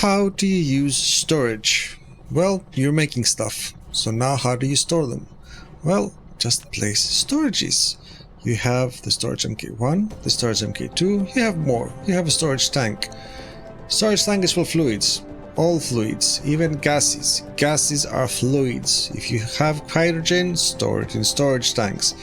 how do you use storage? Well, you're making stuff. So now how do you store them? Well, just place storages. You have the storage MK1, the storage MK2, you have more. You have a storage tank. Storage tank is for fluids. All fluids, even gases. Gases are fluids. If you have hydrogen, store it in storage tanks.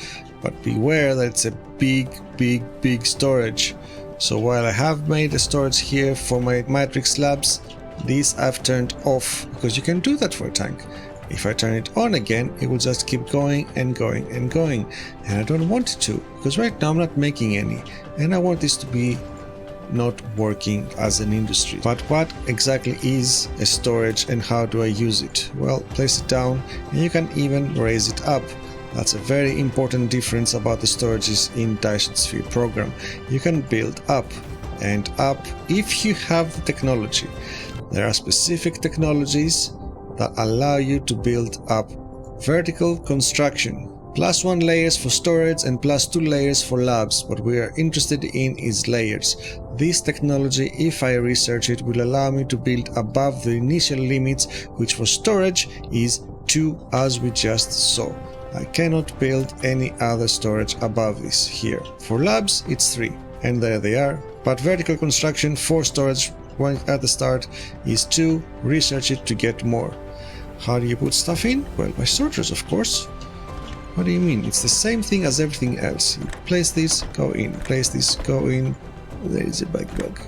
But beware that it's a big storage. So while I have made a storage here for my matrix slabs, these I've turned off, because you can do that for a tank. If I turn it on again, it will just keep going and going and going. And I don't want it to, because right now I'm not making any. And I want this to be not working as an industry. But what exactly is a storage and how do I use it? Well, place it down and you can even raise it up. That's a very important difference about the storages in Dyson Sphere Program. You can build up and up if you have the technology. There are specific technologies that allow you to build up. Vertical construction. +1 layers for storage and +2 layers for labs. What we are interested in is layers. This technology, if I research it, will allow me to build above the initial limits, which for storage is 2, as we just saw. I cannot build any other storage above this here. For labs it's 3, and there they are. But vertical construction for storage at the start is 2. Research it to get more. How do you put stuff in? Well, by sorters, of course. What do you mean? It's the same thing as everything else. You place this, go in. Place this, go in. There is a bug.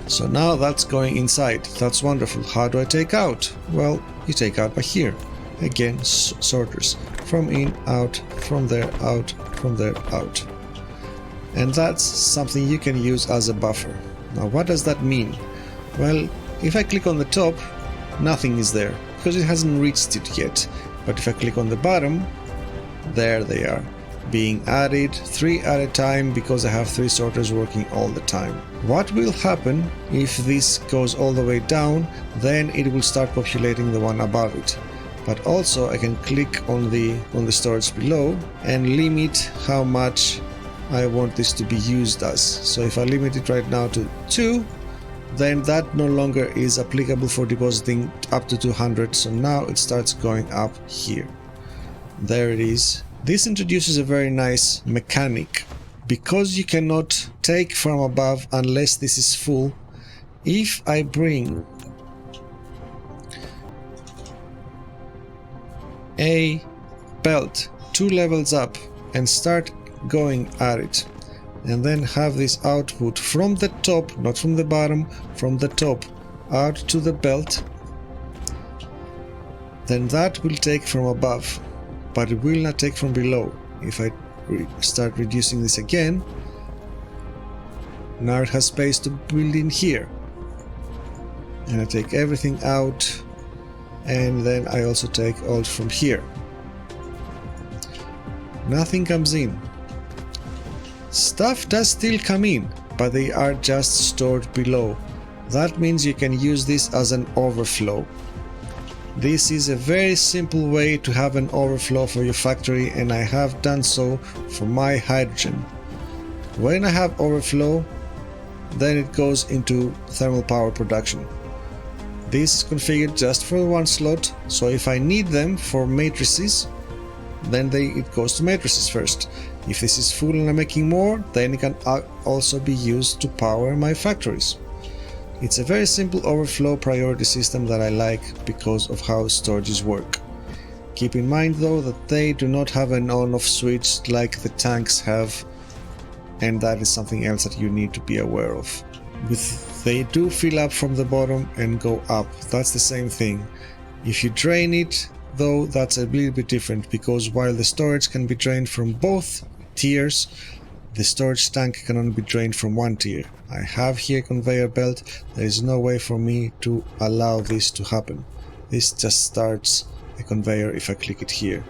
So now that's going inside. That's wonderful. How do I take out? Well, you take out by here. Again, sorters. From in, out, from there, out, from there, out. And that's something you can use as a buffer. Now, what does that mean? Well, if I click on the top, nothing is there, because it hasn't reached it yet. But if I click on the bottom, there they are, being added 3 at a time, because I have 3 sorters working all the time. What will happen if this goes all the way down? Then it will start populating the one above it. But also I can click on the storage below and limit how much I want this to be used as. So if I limit it right now to 2, then that no longer is applicable for depositing up to 200. So now it starts going up here. There it is. This introduces a very nice mechanic. Because you cannot take from above unless this is full, if I bring a belt 2 levels up and start going at it, and then have this output from the top, not from the bottom, from the top out to the belt, then that will take from above, but it will not take from below. If I start reducing this again, now it has space to build in here, and I take everything out, and then I also take all from here. Nothing comes in. Stuff does still come in, but they are just stored below. That means you can use this as an overflow. This is a very simple way to have an overflow for your factory, and I have done so for my hydrogen. When I have overflow, then it goes into thermal power production. This is configured just for one slot, so if I need them for matrices, then it goes to matrices first. If this is full and I'm making more, then it can also be used to power my factories. It's a very simple overflow priority system that I like because of how storages work. Keep in mind though that they do not have an on-off switch like the tanks have, and that is something else that you need to be aware of. They do fill up from the bottom and go up. That's the same thing. If you drain it though, that's a little bit different, because while the storage can be drained from both tiers, the storage tank can only be drained from one tier. I have here a conveyor belt. There is no way for me to allow this to happen. This just starts a conveyor if I click it here.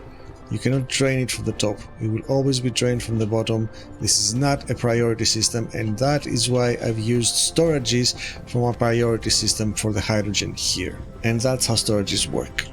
You cannot drain it from the top. It will always be drained from the bottom. This is not a priority system, and that is why I've used storages from a priority system for the hydrogen here. And that's how storages work.